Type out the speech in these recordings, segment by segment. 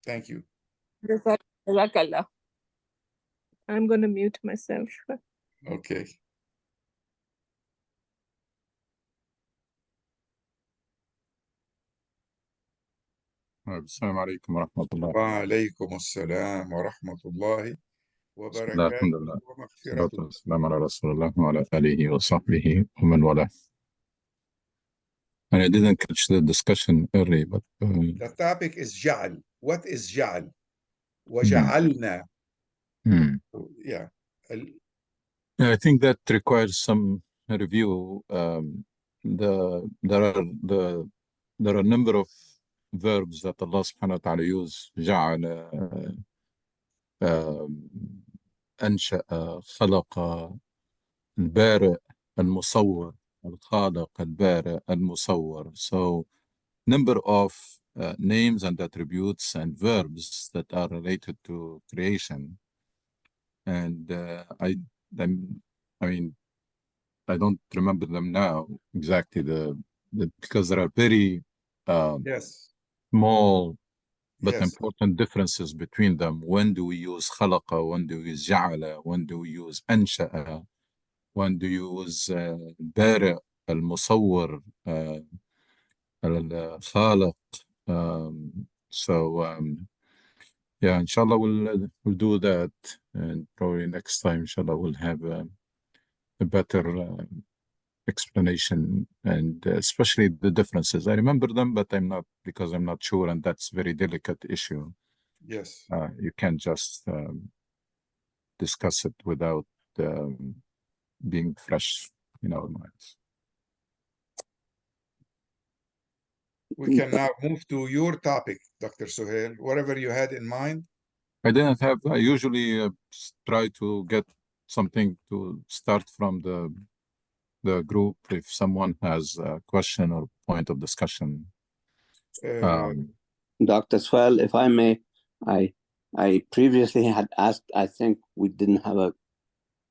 Thank you. Jazakallah. I'm going to mute myself. Okay. السلام عليكم ورحمة الله. وعليكم السلام ورحمة الله بسم الله الحمد وبركاته لله. والصلاة ومغفرته. والسلام على رسول الله وعلى آله وصحبه ومن والاه. And I didn't catch the discussion early, but The topic is جعل. What is جعل? وجعلنا. Yeah. yeah, I think that requires some review. There are a number of verbs that Allah subhanahu wa ta'ala use. جعل, أنشأ, خلق, البارئ, المصور, الخالق, البارئ, المصور. So number of names and attributes and verbs that are related to creation. And I mean, I don't remember them now exactly because there are very Yes. small but Yes. important differences between them. When do we use خلق? When do we use جعل? When do we use أنشأ? When do you use البارئ, المصور, الخالق? Yeah, inshallah we'll do that, and probably next time, inshallah, we'll have a better explanation, and especially the differences. I remember them, but I'm not sure, and that's a very delicate issue. Yes. You can't just discuss it without being fresh in our minds. We can now move to your topic, Dr. Suhail, whatever you had in mind. I didn't have, I usually try to get something to start from the group if someone has a question or point of discussion. Dr. Suhail, if I may, I previously had asked, I think we didn't have a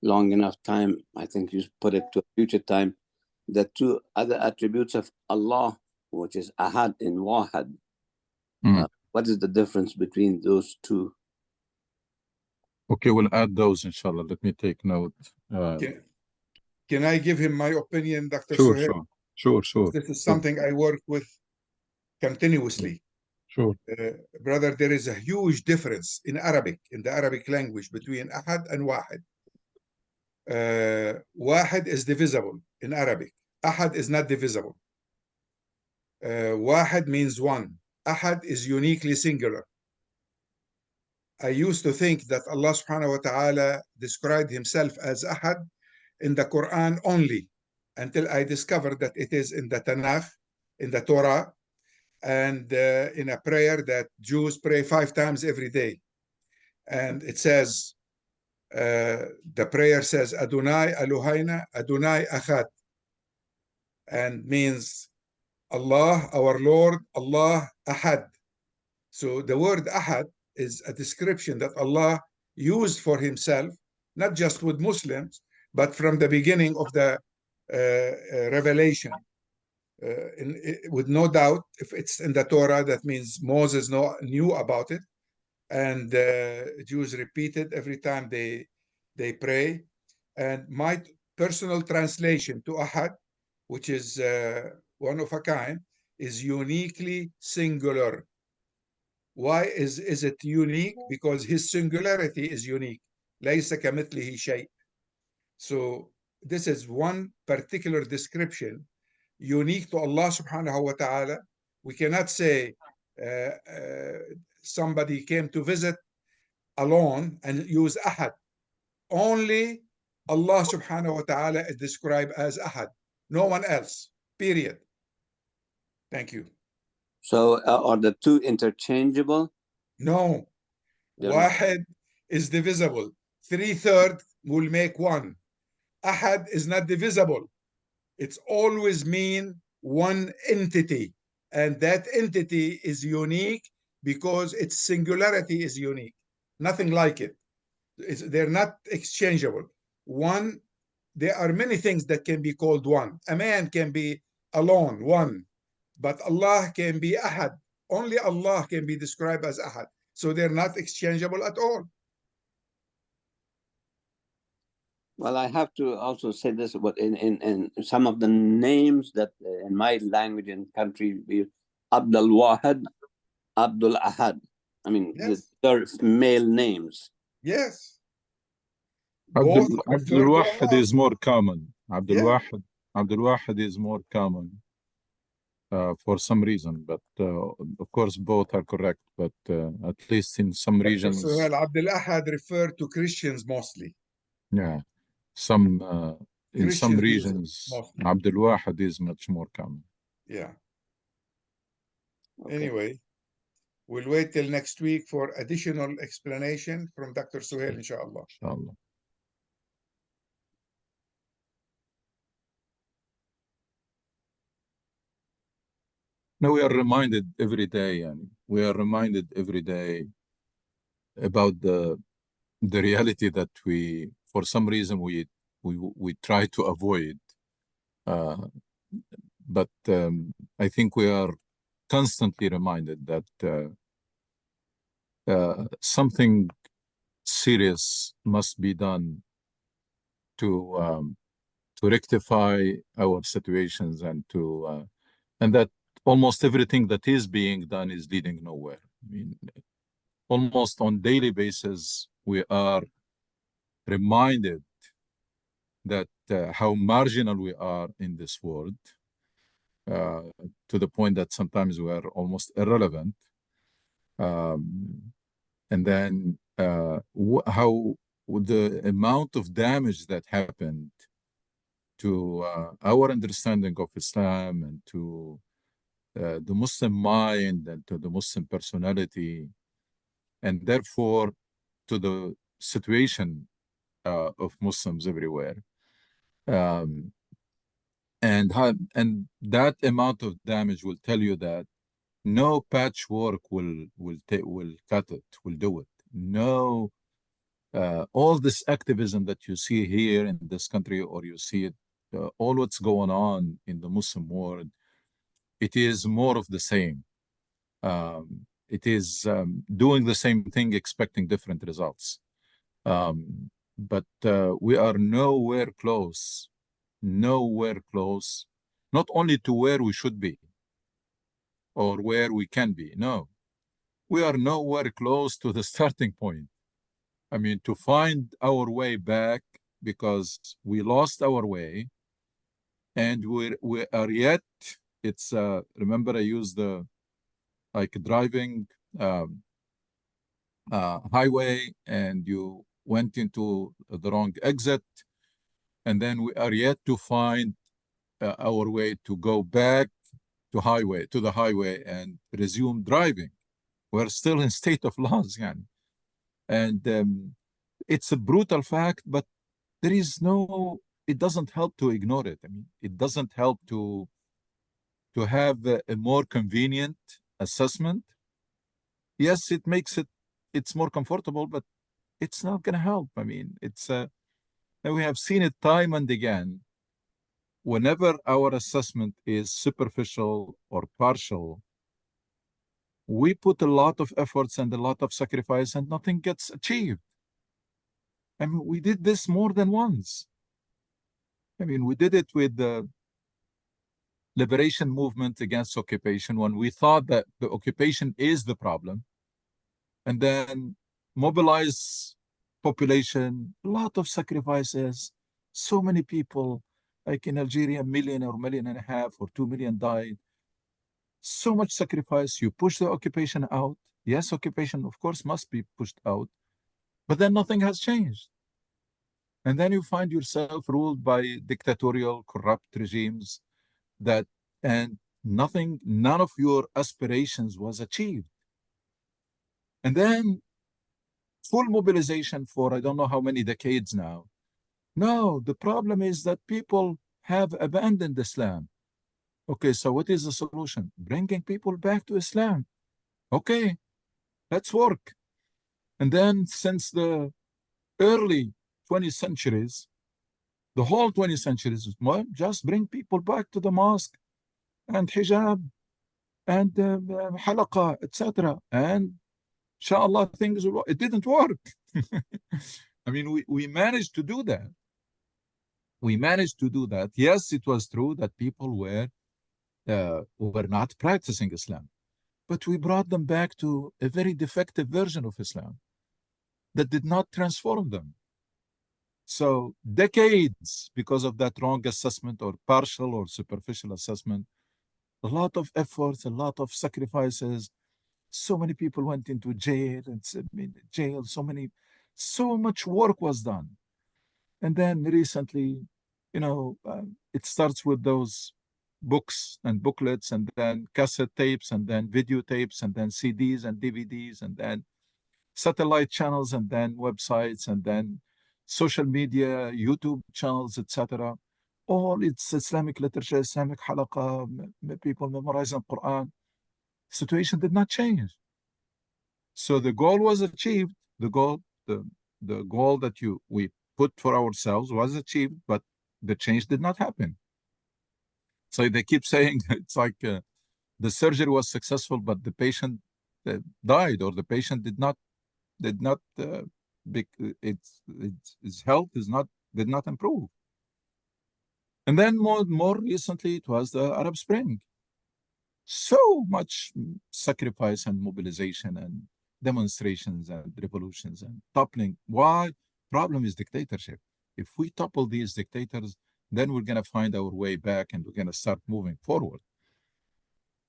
long enough time. I think you put it to a future time. The two other attributes of Allah, which is Ahad and Wahad. What is the difference between those two? Okay, we'll add those, inshallah. Let me take note. Can I give him my opinion, Dr. Suhail? Sure. This is something I work with continuously. Sure. Brother, there is a huge difference in Arabic, in the Arabic language, between Ahad and Wahid. Wahid is divisible in Arabic. Ahad is not divisible. Wahid means one. Ahad is uniquely singular. I used to think that Allah subhanahu wa ta'ala described himself as Ahad in the Quran only, until I discovered that it is in the Tanakh, in the Torah, and in a prayer that Jews pray 5 times every day. And it says, the prayer says, Adonai Eloheinu, Adonai Echad, and means Allah, our Lord, Allah Ahad. So the word Ahad is a description that Allah used for himself, not just with Muslims, but from the beginning of the revelation. With no doubt, if it's in the Torah, that means Moses knew about it, and Jews repeat it every time they pray. And my personal translation to Ahad, which is one of a kind, is uniquely singular. Why is it unique? Because his singularity is unique. ليس كمثله شيء. So this is one particular description unique to Allah subhanahu wa ta'ala. We cannot say somebody came to visit alone and use Ahad. Only Allah subhanahu wa ta'ala is described as Ahad. No one else, period. Thank you. So are the two interchangeable? No. Wahid is divisible. 3/3 will make one. Ahad is not divisible. It's always mean one entity. And that entity is unique because its singularity is unique. Nothing like it. They're not exchangeable. One, there are many things that can be called one. A man can be alone, one. But Allah can be Ahad. Only Allah can be described as Ahad. so they're not exchangeable at all. Well, I have to also say this, but in some of the names that in my language and country, we Abdul Wahid, Abdul Ahad. I mean, Yes. they're male names. Yes. Both refer Abdul to Wahid Allah. is more common. Abdul Yeah. Wahid is more common for some reason, but of course both are correct. But at least in some regions, So Abdul Ahad refer to Christians mostly. yeah, some in some Christians use it regions, mostly. Abdul Wahid is much more common. Yeah. Okay. Anyway, we'll wait till next week for additional explanation from Dr. Suhail, inshallah. Inshallah. No, we are reminded every day, and we are reminded every day about the reality that we, for some reason, we try to avoid. But I think we are constantly reminded that something serious must be done to rectify our situations, and that almost everything that is being done is leading nowhere. I mean, almost on daily basis, we are reminded that how marginal we are in this world, to the point that sometimes we are almost irrelevant. And then how the amount of damage that happened to our understanding of Islam and to the Muslim mind and to the Muslim personality, and therefore to the situation of Muslims everywhere. And that amount of damage will tell you that no patchwork will cut it, will do it. No, all this activism that you see here in this country, or you see it, all what's going on in the Muslim world, it is more of the same. It is doing the same thing, expecting different results. But we are nowhere close, not only to where we should be or where we can be. No, we are nowhere close to the starting point. I mean, to find our way back, because we lost our way, and we are yet. It's remember I used the like driving highway, and you went into the wrong exit, and then we are yet to find our way to go back to the highway and resume driving. We're still in state of loss, yani. And it's a brutal fact, but there is no, it doesn't help to ignore it. I mean, it doesn't help to have a more convenient assessment. Yes, it makes it's more comfortable, but it's not going to help. I mean, and we have seen it time and again. Whenever our assessment is superficial or partial, we put a lot of efforts and a lot of sacrifice, and nothing gets achieved. I mean, we did this more than once. I mean, we did it with the liberation movement against occupation, when we thought that the occupation is the problem, and then mobilize population, a lot of sacrifices, so many people, like in Algeria, 1 million or 1.5 million or 2 million died. So much sacrifice. You push the occupation out. Yes, occupation, of course, must be pushed out, but then nothing has changed. And then you find yourself ruled by dictatorial, corrupt regimes and none of your aspirations was achieved. And then full mobilization for I don't know how many decades now. No, the problem is that people have abandoned Islam. Okay, so what is the solution? Bringing people back to Islam. Okay, let's work. And then since the early 20th centuries, the whole 20th centuries, well, just bring people back to the mosque and hijab and halaqa, etc. And inshallah, things will, it didn't work. I mean, we managed to do that. We managed to do that. Yes, it was true that people were not practicing Islam, but we brought them back to a very defective version of Islam that did not transform them. So decades, because of that wrong assessment or partial or superficial assessment, a lot of efforts, a lot of sacrifices. So many people went into jail so much work was done. And then recently, it starts with those books and booklets, and then cassette tapes, and then videotapes, and then CDs and DVDs, and then satellite channels, and then websites, and then social media, YouTube channels, etc. All it's Islamic literature, Islamic halaqa, people memorizing Quran. Situation did not change. So the goal was achieved. The goal that we put for ourselves was achieved, but the change did not happen. So they keep saying it's like the surgery was successful, but the patient died, or the patient did not its health did not improve. And then more recently, it was the Arab Spring. So much sacrifice and mobilization and demonstrations and revolutions and toppling. Why? Problem is dictatorship. If we topple these dictators, then we're going to find our way back and we're going to start moving forward.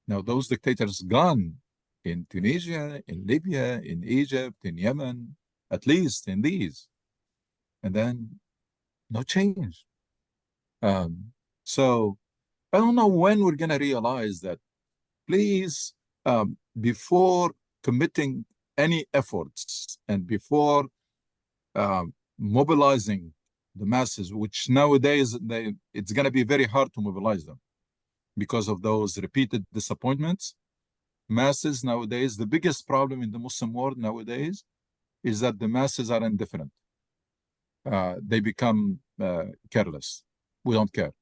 Now, those dictators gone in Tunisia, in Libya, in Egypt, in Yemen, at least in these. And then no change. So I don't know when we're going to realize that. Please, before committing any efforts and before mobilizing the masses, which nowadays it's going to be very hard to mobilize them because of those repeated disappointments. Masses nowadays, the biggest problem in the Muslim world nowadays is that the masses are indifferent. They become careless. We don't care.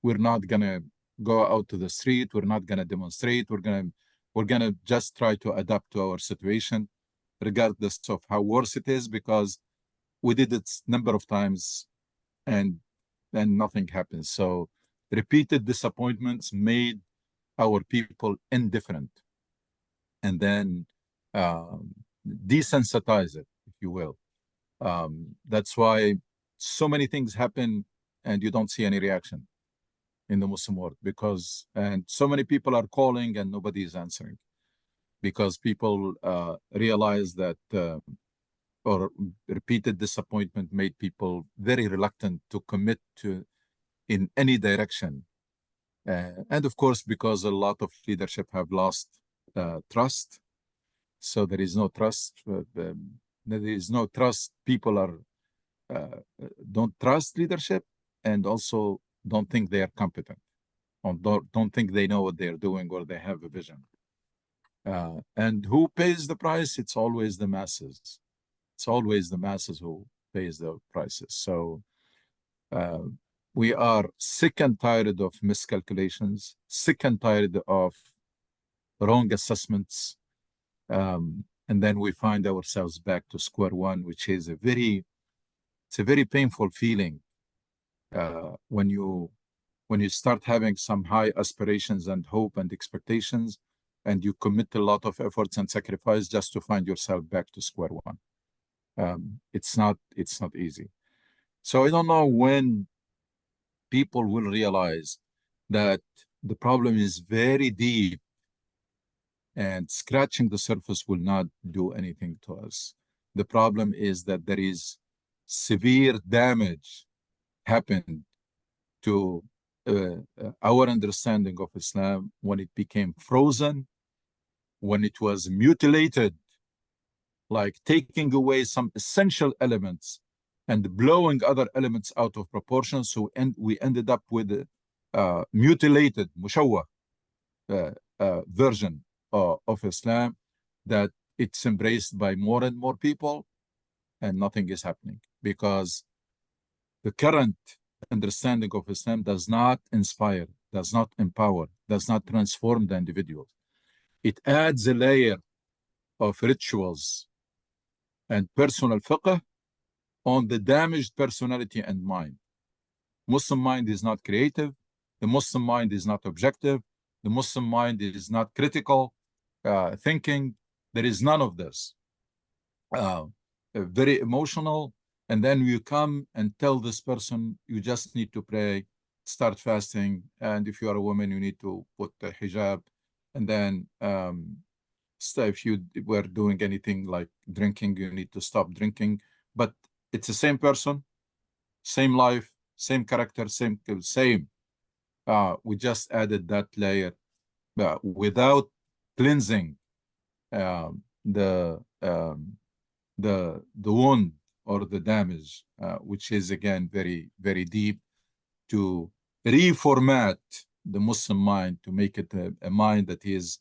We're not going to go out to the street. We're not going to demonstrate. We're going to just try to adapt to our situation, regardless of how worse it is, because we did it a number of times and then nothing happens. So repeated disappointments made our people indifferent, and then desensitize it, if you will. That's why so many things happen and you don't see any reaction in the Muslim world, and so many people are calling and nobody is answering because people realize that or repeated disappointment made people very reluctant to commit to in any direction. And of course, because a lot of leadership have lost trust. So there is no trust. There is no trust. People don't trust leadership, and also don't think they are competent, or don't think they know what they're doing, or they have a vision. And who pays the price? It's always the masses. It's always the masses who pays the prices. So we are sick and tired of miscalculations, sick and tired of wrong assessments. And then we find ourselves back to square one, which is a very painful feeling when you start having some high aspirations and hope and expectations, and you commit a lot of efforts and sacrifice just to find yourself back to square one. It's not easy. So I don't know when people will realize that the problem is very deep, and scratching the surface will not do anything to us. The problem is that there is severe damage happened to our understanding of Islam when it became frozen, when it was mutilated, like taking away some essential elements and blowing other elements out of proportion. So we ended up with a mutilated, mushawwah version of Islam, that it's embraced by more and more people, and nothing is happening because the current understanding of Islam does not inspire, does not empower, does not transform the individual. It adds a layer of rituals and personal fiqh on the damaged personality and mind. Muslim mind is not creative. The Muslim mind is not objective. The Muslim mind is not critical thinking. There is none of this. Very emotional. And then you come and tell this person, you just need to pray, start fasting. And if you are a woman, you need to put the hijab. And then so if you were doing anything like drinking, you need to stop drinking. But it's the same person, same life, same character, same. We just added that layer without cleansing the wound or the damage, which is again very, very deep, to reformat the Muslim mind to make it a mind that is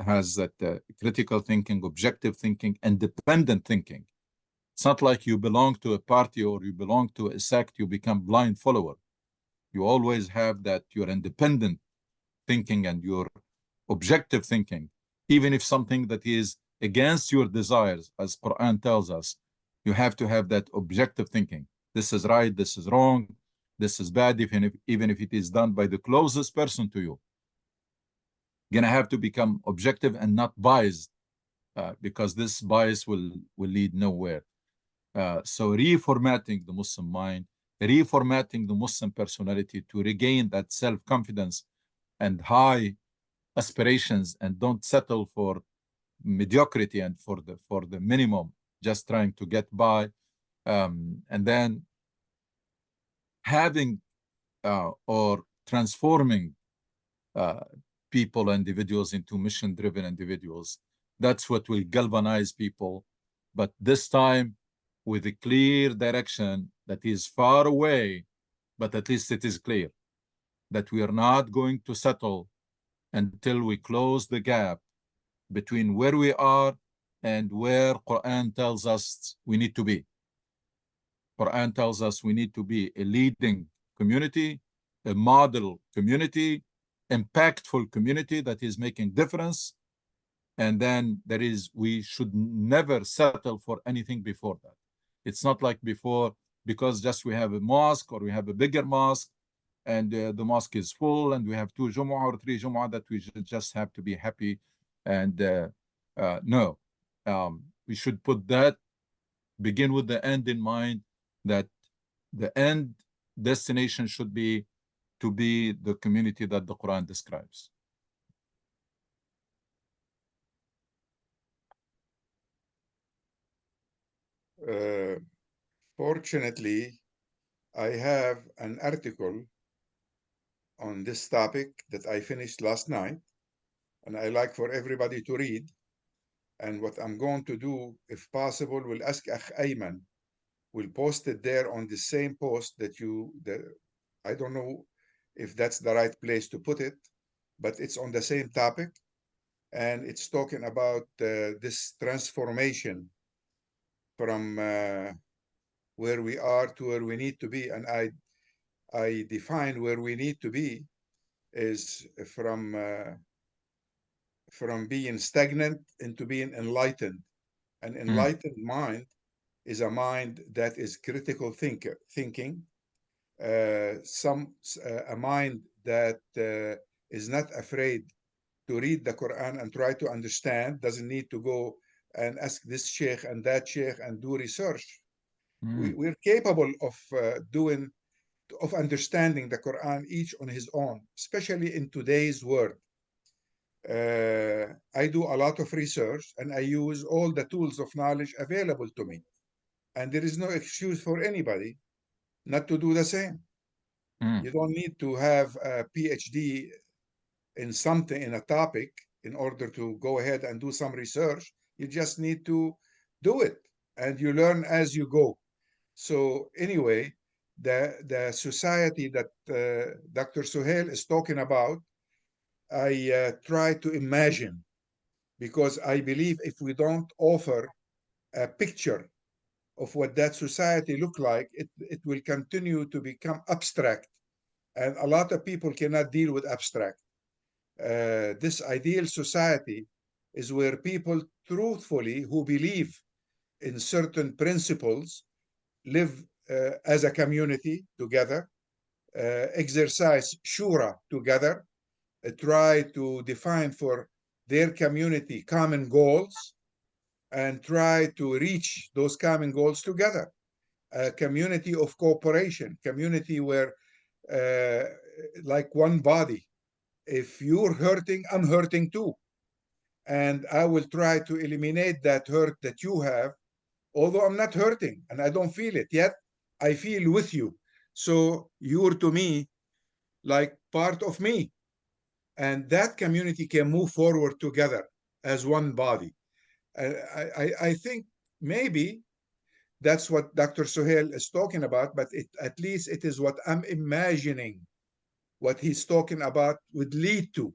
has that critical thinking, objective thinking, independent thinking. It's not like you belong to a party or you belong to a sect, you become blind follower. You always have that your independent thinking and your objective thinking, even if something that is against your desires, as Quran tells us, you have to have that objective thinking. This is right, this is wrong, this is bad, even if it is done by the closest person to you. You're gonna have to become objective and not biased, because this bias will lead nowhere. So reformatting the Muslim mind, reformatting the Muslim personality to regain that self-confidence and high aspirations, and don't settle for mediocrity and for the minimum, just trying to get by, and then having or transforming people, individuals into mission-driven individuals. That's what will galvanize people, but this time with a clear direction that is far away, but at least it is clear that we are not going to settle until we close the gap between where we are and where Quran tells us we need to be. Quran tells us we need to be a leading community, a model community, impactful community that is making difference. And then we should never settle for anything before that. It's not like before, because just we have a mosque or we have a bigger mosque and the mosque is full and we have 2 Jumu'ah or 3 Jumu'ah, that we should just have to be happy. And no, we should begin with the end in mind, that the end destination should be to be the community that the Quran describes. Fortunately, I have an article on this topic that I finished last night, and I like for everybody to read. And what I'm going to do, if possible, will ask Akh Ayman, will post it there on the same post that I don't know if that's the right place to put it, but it's on the same topic. And it's talking about this transformation from where we are to where we need to be. And I define where we need to be is from being stagnant into being enlightened. An enlightened mind is a mind that is critical thinking, a mind that is not afraid to read the Quran and try to understand, doesn't need to go and ask this sheikh and that sheikh and do research. We're capable of understanding the Quran each on his own, especially in today's world. I do a lot of research and I use all the tools of knowledge available to me. And there is no excuse for anybody not to do the same. You don't need to have a PhD in something, in a topic, in order to go ahead and do some research. You just need to do it, and you learn as you go. So anyway, the society that Dr. Suhail is talking about, I try to imagine, because I believe if we don't offer a picture of what that society look like, it will continue to become abstract. And a lot of people cannot deal with abstract. This ideal society is where people truthfully who believe in certain principles live as a community together, exercise shura together, try to define for their community common goals, and try to reach those common goals together. A community of cooperation, community where like one body. If you're hurting, I'm hurting too. And I will try to eliminate that hurt that you have, although I'm not hurting and I don't feel it yet, I feel with you. So you're to me like part of me. And that community can move forward together as one body. I think maybe that's what Dr. Suhail is talking about, but at least it is what I'm imagining what he's talking about would lead to.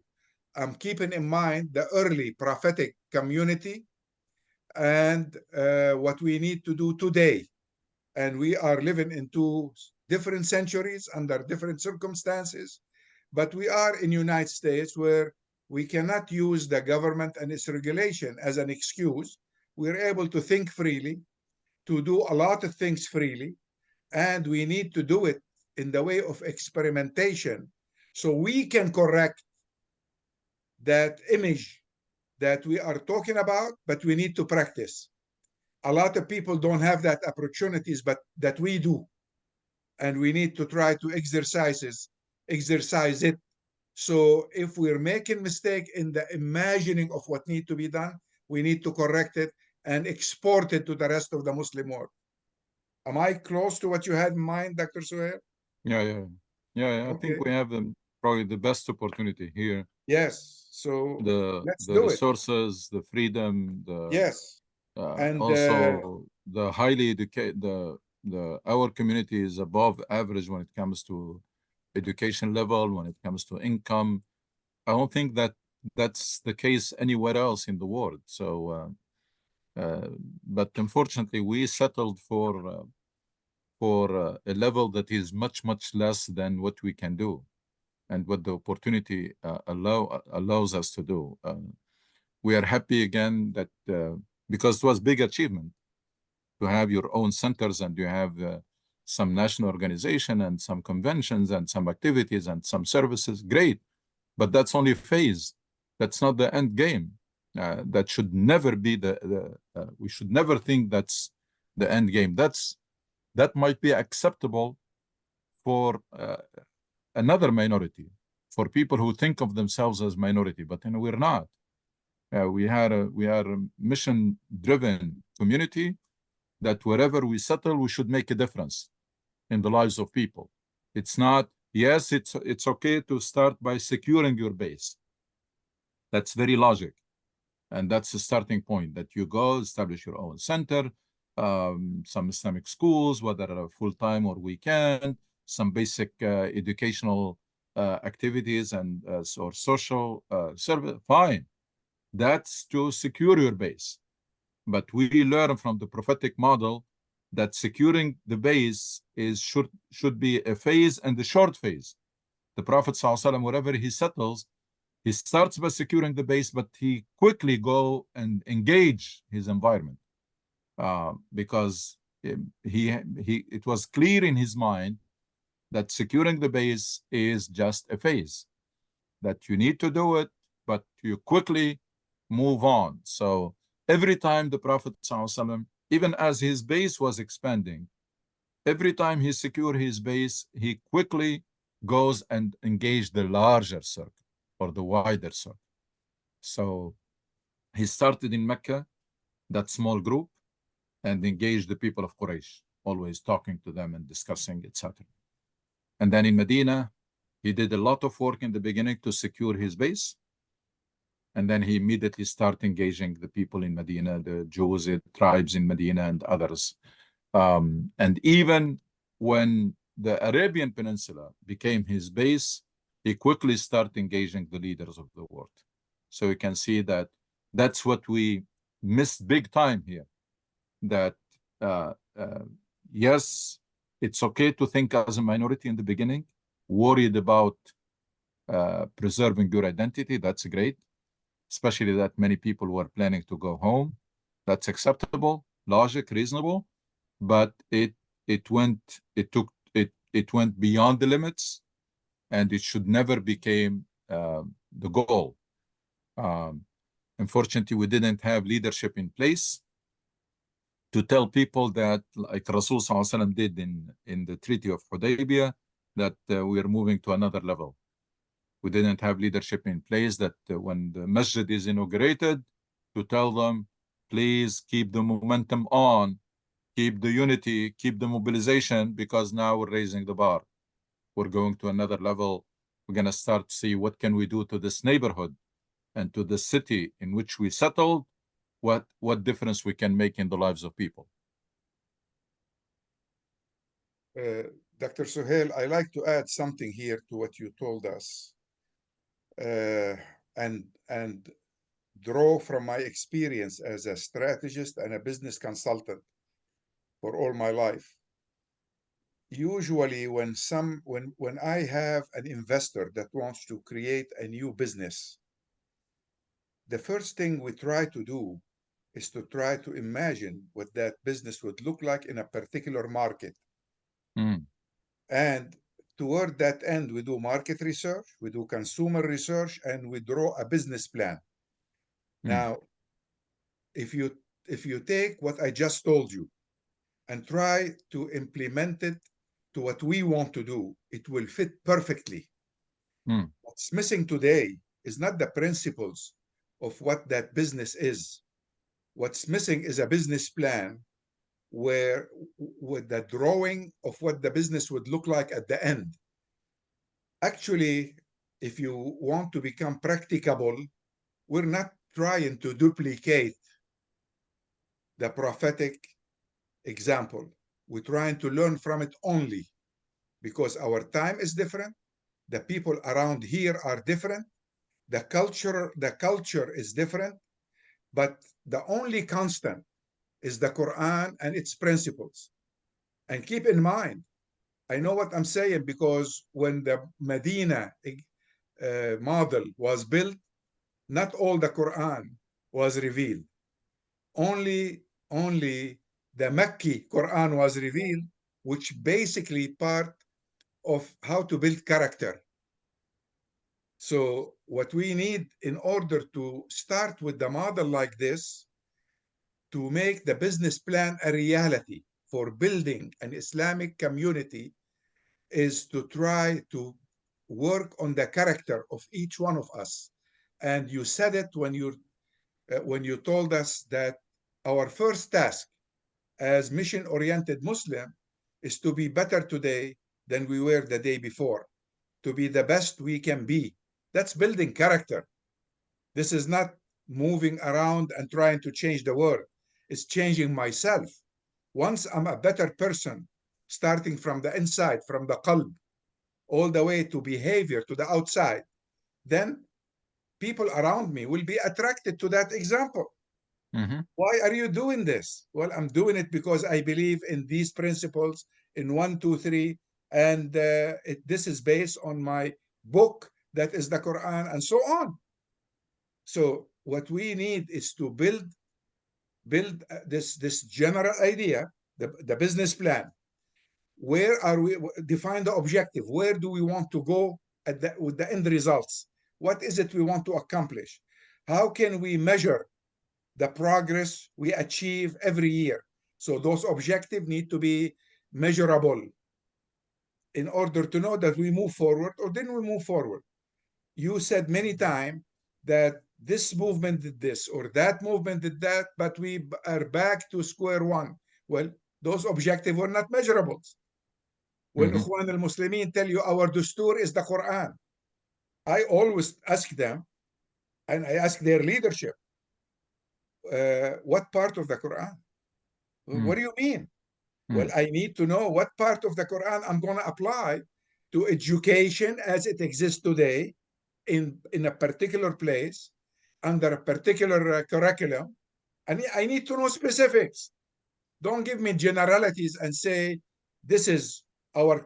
I'm keeping in mind the early prophetic community and what we need to do today. And we are living in two different centuries under different circumstances, but we are in the United States where we cannot use the government and its regulation as an excuse. We're able to think freely, to do a lot of things freely, and we need to do it in the way of experimentation so we can correct that image that we are talking about, but we need to practice. A lot of people don't have that opportunities, but that we do. And we need to try to exercise it. So if we're making mistake in the imagining of what need to be done, we need to correct it and export it to the rest of the Muslim world. Am I close to what you had in mind, Dr. Suhail? Yeah. I Okay. think we have probably the best opportunity here. Yes. So let's the do resources, the freedom, yes. and also the highly educated, our community is above average when it comes to education level, when it comes to income. I don't think that's the case anywhere else in the world. So, but unfortunately, we settled for a level that is much less than what we can do, and what the opportunity allows us to do. We are happy again that because it was big achievement to have your own centers, and you have some national organization and some conventions and some activities and some services. Great, but that's only a phase. That's not the end game. That should never be we should never think that's the end game. That might be acceptable for another minority, for people who think of themselves as minority, but we're not. We are a mission-driven community that wherever we settle, we should make a difference in the lives of people. It's not, yes, it's okay to start by securing your base. That's very logic. And that's the starting point, that you go establish your own center, some Islamic schools, whether full-time or weekend, some basic educational activities and or social service, fine. That's to secure your base. But we learn from the prophetic model that securing the base should be a phase and a short phase. The Prophet ﷺ, wherever he settles, he starts by securing the base, but he quickly go and engage his environment because it was clear in his mind that securing the base is just a phase, that you need to do it, but you quickly move on. So every time the Prophet ﷺ, even as his base was expanding, every time he secured his base, he quickly goes and engaged the larger circle or the wider circle. So he started in Mecca, that small group, and engaged the people of Quraysh, always talking to them and discussing, etc. And then in Medina, he did a lot of work in the beginning to secure his base. And then he immediately started engaging the people in Medina, the Jews, the tribes in Medina, and others. And even when the Arabian Peninsula became his base, he quickly started engaging the leaders of the world. So you can see that that's what we missed big time here. That yes, it's okay to think as a minority in the beginning, worried about preserving your identity. That's great. especially that many people were planning to go home. That's acceptable, logic, reasonable, but it went beyond the limits, and it should never became the goal. Unfortunately, we didn't have leadership in place to tell people that, like Rasul Sallallahu Alaihi Wasallam did in the Treaty of Hudaybiyah, that we are moving to another level. We didn't have leadership in place that when the masjid is inaugurated, to tell them, please keep the momentum on, keep the unity, keep the mobilization, because now we're raising the bar. We're going to another level. We're going to start to see what can we do to this neighborhood and to the city in which we settled, what difference we can make in the lives of people. Dr. Suhail, I like to add something here to what you told us, and draw from my experience as a strategist and a business consultant for all my life. Usually when I have an investor that wants to create a new business, the first thing we try to do is to try to imagine what that business would look like in a particular market. And toward that end, we do market research, we do consumer research, and we draw a business plan. Now, if you take what I just told you and try to implement it to what we want to do, it will fit perfectly. What's missing today is not the principles of what that business is. What's missing is a business plan where with the drawing of what the business would look like at the end. Actually, if you want to become practicable, we're not trying to duplicate the prophetic example. We're trying to learn from it only because our time is different. The people around here are different. The culture is different, but the only constant is the Quran and its principles. And keep in mind, I know what I'm saying because when the Medina model was built, not all the Quran was revealed. Only the Makki Quran was revealed, which basically part of how to build character. So what we need in order to start with the model like this, to make the business plan a reality for building an Islamic community, is to try to work on the character of each one of us. And you said it when you told us that our first task as mission-oriented Muslim is to be better today than we were the day before, to be the best we can be. That's building character. This is not moving around and trying to change the world. It's changing myself. Once I'm a better person, starting from the inside, from the qalb, all the way to behavior, to the outside, then people around me will be attracted to that example. Why are you doing this? Well, I'm doing it because I believe in these principles in 1, 2, 3, and this is based on my book, that is the Quran, and so on. So what we need is to build this general idea, the business plan. Where are we? Define the objective. Where do we want to go with the end results? What is it we want to accomplish? How can we measure the progress we achieve every year? So those objectives need to be measurable in order to know that we move forward or didn't we move forward. You said many times that this movement did this or that movement did that, but we are back to square one. Well, those objectives were not measurable. When Ikhwan al-Muslimin tell you our dustur is the Quran, I always ask them, and I ask their leadership, what part of the Quran? What do you mean? Well, I need to know what part of the Quran I'm going to apply to education as it exists today in a particular place, under a particular curriculum. And I need to know specifics. Don't give me generalities and say, this is our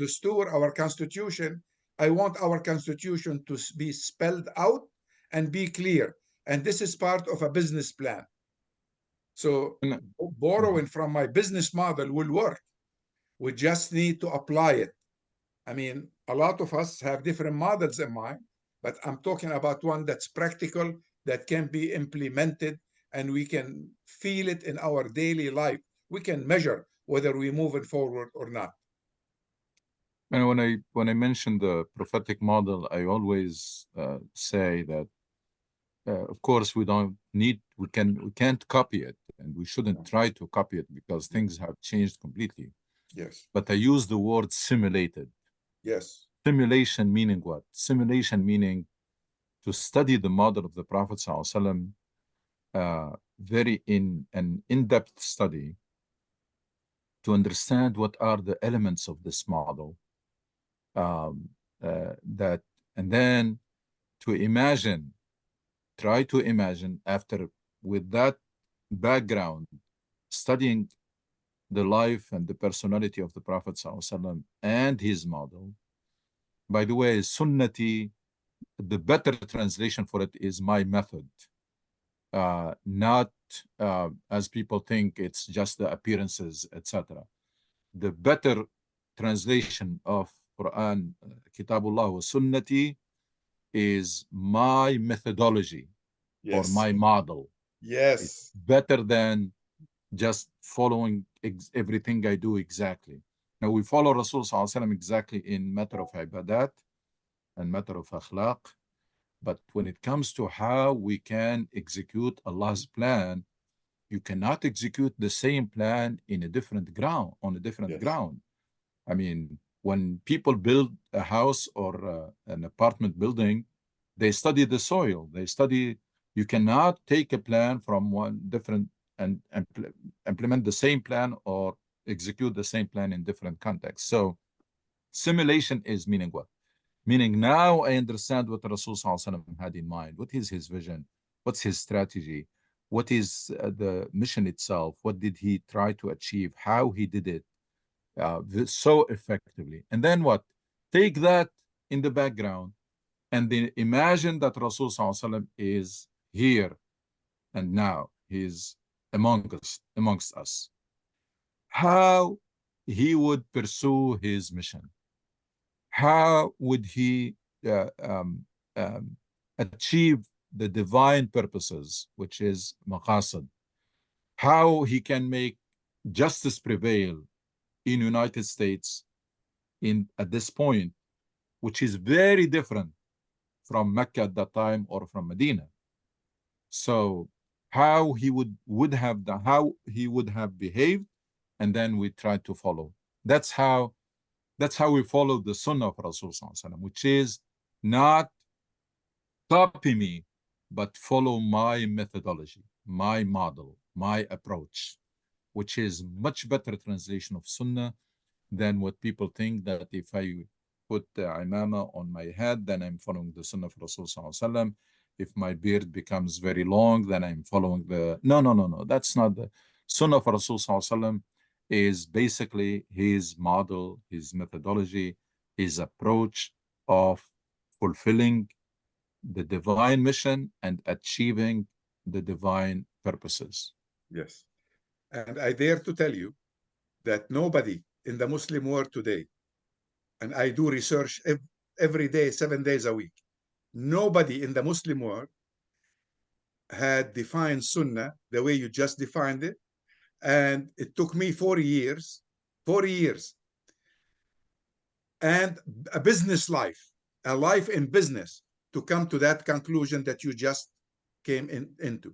dustur, our constitution. I want our constitution to be spelled out and be clear. And this is part of a business plan. So borrowing from my business model will work. We just need to apply it. I mean, a lot of us have different models in mind, but I'm talking about one that's practical, that can be implemented, and we can feel it in our daily life. We can measure whether we're moving forward or not. And when I mention the prophetic model, I always say that, of course, we can't copy it, and we shouldn't try to copy it because things have changed completely. Yes. But I use the word simulated. Yes. Simulation meaning what? Simulation meaning to study the model of the Prophet ﷺ, very in-depth study, to understand what are the elements of this model, and then to imagine, try to imagine with that background, studying the life and the personality of the Prophet ﷺ and his model. By the way, Sunnati, the better translation for it is my method, not as people think it's just the appearances, etc. The better translation of Quran, Kitabullah wa Sunnati, is my methodology, Yes. or my model. Yes. It's better than just following everything I do exactly. Now, we follow Rasul ﷺ exactly in matter of ibadat and matter of akhlaq, but when it comes to how we can execute Allah's plan, you cannot execute the same plan in a different ground, on a different Yes. ground. I mean, when people build a house or an apartment building, they study the soil. You cannot take a plan from one different and implement the same plan or execute the same plan in different contexts. So simulation is meaning what? Meaning now I understand what Rasul ﷺ had in mind. What is his vision? What's his strategy? What is the mission itself? What did he try to achieve? How he did it so effectively? And then what? Take that in the background and then imagine that Rasul ﷺ is here and now. He's amongst us. How he would pursue his mission? How would he achieve the divine purposes, which is maqasid? How he can make justice prevail in United States at this point, which is very different from Mecca at that time or from Medina. So how he would have behaved, and then we try to follow. That's how we follow the Sunnah of Rasul ﷺ, which is not copy me, but follow my methodology, my model, my approach, which is much better translation of Sunnah than what people think, that if I put the imama on my head, then I'm following the Sunnah of Rasul ﷺ. If my beard becomes very long, then I'm following no. That's not the Sunnah of Rasul ﷺ. Is basically his model, his methodology, his approach of fulfilling the divine mission and achieving the divine purposes. Yes. And I dare to tell you that nobody in the Muslim world today, and I do research every day, 7 days a week, nobody in the Muslim world had defined Sunnah the way you just defined it. And it took me 4 years, and a business life, a life in business, to come to that conclusion that you just came into.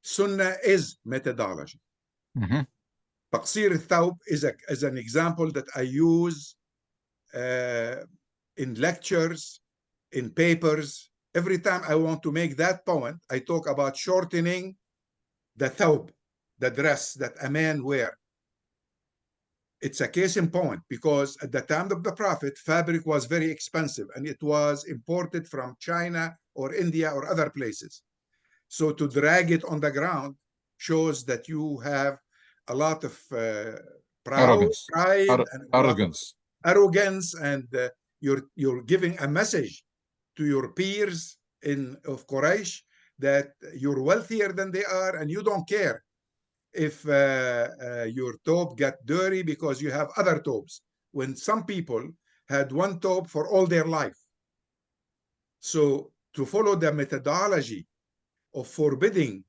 Sunnah is methodology. Taqsir al-Thawb is an example that I use in lectures, in papers. Every time I want to make that point, I talk about shortening the thawb, the dress that a man wear. It's a case in point, because at the time of the Prophet, fabric was very expensive and it was imported from China or India or other places. So to drag it on the ground shows that you have a lot of arrogance, and you're giving a message to your peers of Quraysh that you're wealthier than they are, and you don't care if your tobe got dirty because you have other tobes, when some people had one tobe for all their life. So to follow the methodology of forbidding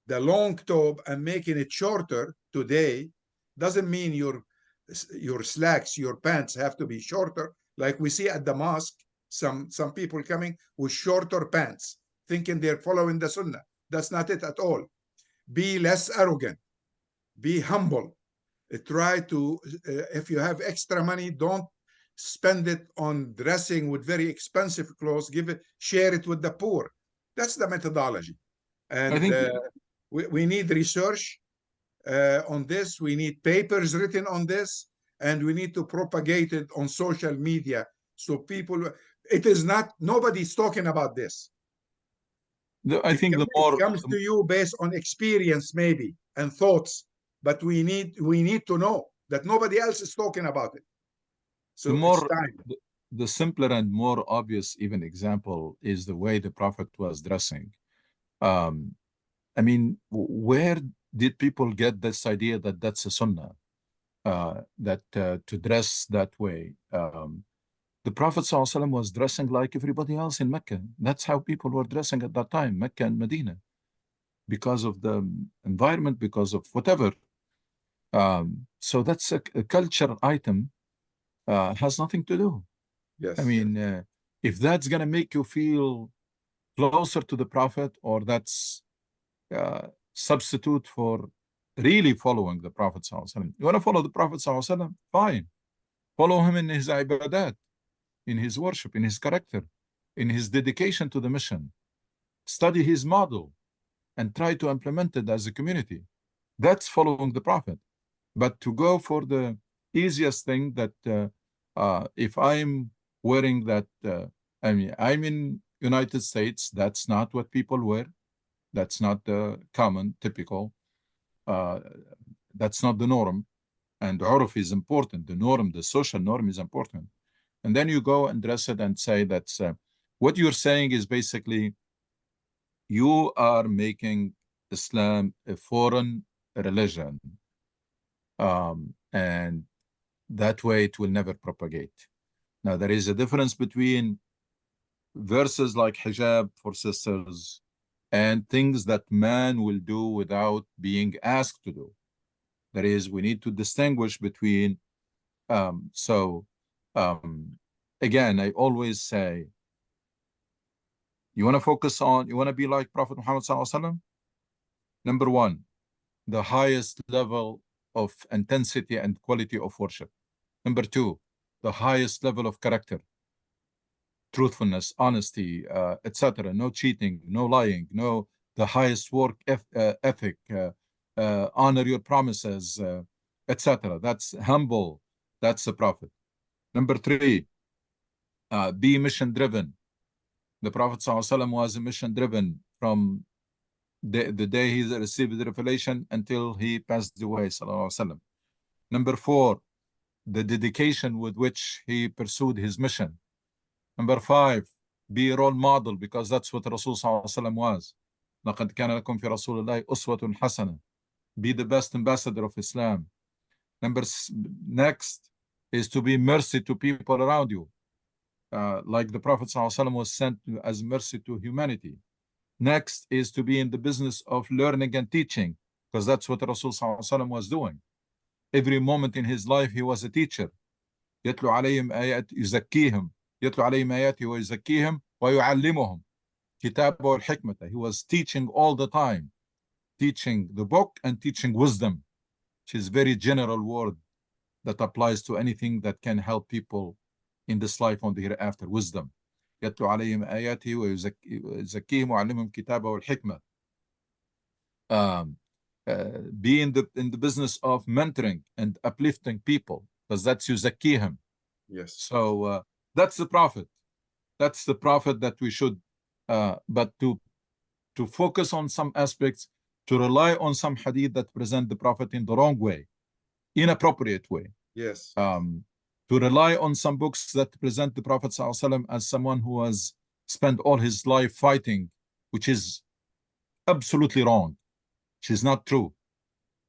the long tobe and making it shorter today doesn't mean your slacks, your pants have to be shorter. Like we see at the mosque, some people coming with shorter pants, thinking they're following the sunnah. That's not it at all. Be less arrogant. Be humble. Try to, if you have extra money, don't spend it on dressing with very expensive clothes. Share it with the poor. That's the methodology. And I think we need research on this. We need papers written on this, and we need to propagate it on social media so people. It is not. Nobody's talking about this. I think the It more comes to you based on experience, maybe, and thoughts. But we need to know that nobody else is talking about it. So the more it's time. the simpler and more obvious even example is the way the Prophet was dressing. I mean, where did people get this idea that that's a sunnah, that to dress that way? The Prophet ﷺ was dressing like everybody else in Mecca. That's how people were dressing at that time, Mecca and Medina, because of the environment, because of whatever. So that's a culture item, has nothing to do. Yes. I mean, if that's going to make you feel closer to the Prophet, or that's substitute for really following the Prophet ﷺ. You want to follow the Prophet ﷺ? Fine. Follow him in his ibadat, in his worship, in his character, in his dedication to the mission. Study his model and try to implement it as a community. That's following the Prophet. But to go for the easiest thing that if I'm wearing that, I mean, I'm in United States, that's not what people wear. That's not the common, typical. That's not the norm. And urf is important. The norm, the social norm is important. And then you go and dress it and say that's what you're saying is basically you are making Islam a foreign religion. And that way it will never propagate. Now, there is a difference between verses like hijab for sisters and things that man will do without being asked to do. That is, we need to distinguish between, again, I always say, you want to focus on, you want to be like Prophet Muhammad ﷺ? Number one, the highest level of intensity and quality of worship. Number two, the highest level of character, truthfulness, honesty, etc. No cheating, no lying, no, the highest work ethic, honor your promises, etc. That's humble. That's the Prophet. Number three, be mission driven. The Prophet ﷺ was mission driven from the day he received the revelation until he passed away. Number four, the dedication with which he pursued his mission. Number five, be a role model, because that's what Rasul ﷺ was. لَقَدْ كَانَ لَكُمْ فِي رَسُولِ اللَّهِ أُسْوَةٌ حَسَنَةٌ. Be the best ambassador of Islam. Next is to be mercy to people around you. Like the Prophet ﷺ was sent as mercy to humanity. Next is to be in the business of learning and teaching, because that's what Rasul ﷺ was doing. Every moment in his life, he was a teacher. يتلو عليهم آيات يزكيهم يتلو عليهم آياته ويزكيهم ويعلمهم كتابه والحكمة. He was teaching all the time, teaching the book and teaching wisdom, which is a very general word that applies to anything that can help people in this life on the hereafter. Wisdom. يتلو عليهم آياته ويزكيهم ويعلمهم كتابه والحكمة. Be in the business of mentoring and uplifting people, because that's yuzakkihim. Yes. So that's the Prophet. That's the Prophet that we should, but to focus on some aspects, to rely on some hadith that present the Prophet in the wrong way, inappropriate way. Yes. To rely on some books that present the Prophet ﷺ as someone who was spend all his life fighting, which is absolutely wrong, which is not true.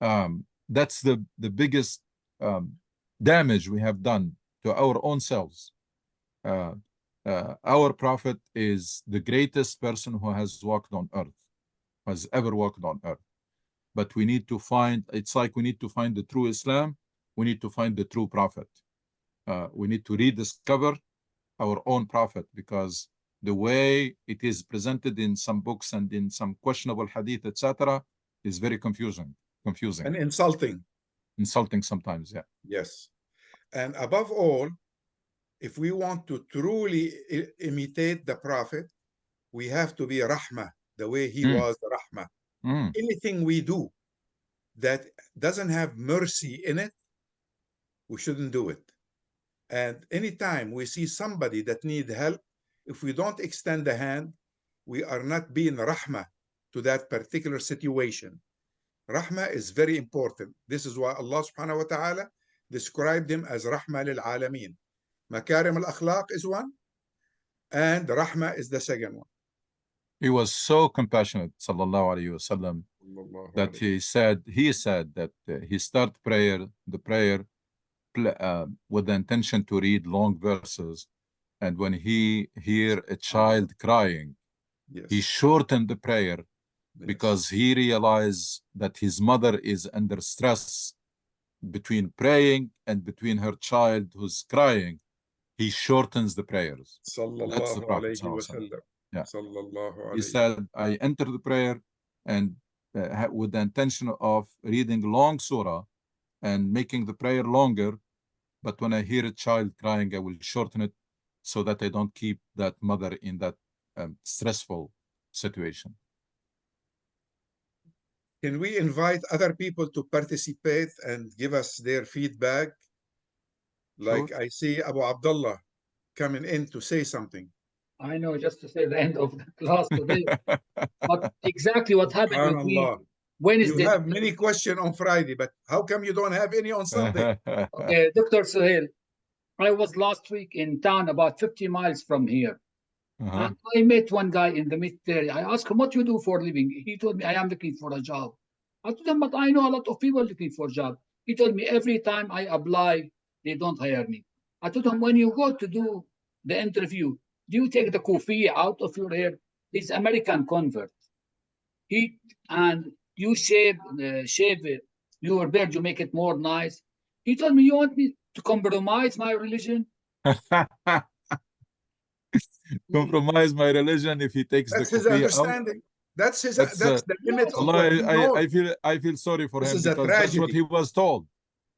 That's the biggest damage we have done to our own selves. Our Prophet is the greatest person who has walked on earth, has ever walked on earth. But we need to find, it's like we need to find the true Islam, we need to find the true Prophet. We need to rediscover our own Prophet, because the way it is presented in some books and in some questionable hadith, etc., is very confusing And insulting sometimes. Yeah. Yes. And above all, if we want to truly imitate the Prophet, we have to be rahmah, the way he was rahmah. Anything we do that doesn't have mercy in it, we shouldn't do it. And anytime we see somebody that needs help, if we don't extend a hand, we are not being rahmah to that particular situation. Rahmah is very important. This is why Allah subhanahu wa ta'ala described him as rahmah lil alameen. Makarim al-akhlaq is one, and rahmah is the second one. He was so compassionate, sallallahu alaihi wasallam, that he said that he started the prayer with the intention to read long verses, and when he hear a child crying, he shortened the prayer, because he realized that his mother is under stress between praying and between her child who's crying. He shortens the prayers. That's the Prophet. Yeah. He said, I enter the prayer and with the intention of reading long surah and making the prayer longer, but when I hear a child crying, I will shorten it so that I don't keep that mother in that stressful situation. Can we invite other people to participate and give us their feedback? Like I see Abu Abdullah coming in to say something. I know, just to say the end of the class today. But exactly what happened with me Wednesday. You have many questions on Friday, but how come you don't have any on Sunday? Okay, Dr. Suhail, I was last week in town about 50 miles from here. And I met one guy in the military. I asked him, what you do for a living? He told me, I am looking for a job. I told him, but I know a lot of people looking for a job. He told me, every time I apply, they don't hire me. I told him, when you go to do the interview, do you take the kufi out of your hair? He's American convert. And you shave your beard, you make it more nice. He told me, you want me to compromise my religion? Compromise my religion if he takes that's the his understanding. That's the limit of what he knows. I feel sorry for him, because that's what he was told.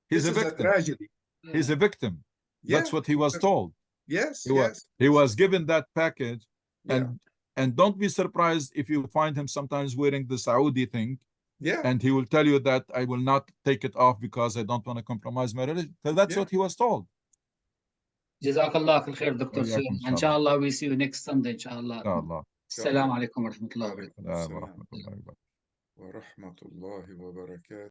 He's a victim. Tragedy. He's a victim. That's what he was told. Yes, he was given that package, and don't be surprised if you find him sometimes wearing the Saudi thing. And he will tell you that I will not take it off because I don't want to compromise my religion. So that's what he was told. Jazakallah khair, Dr. Suhail. Inshallah, we see you next Sunday, inshallah. Assalamu alaikum wa rahmatullahi wa barakatuh. Wa rahmatullahi wa barakatuh.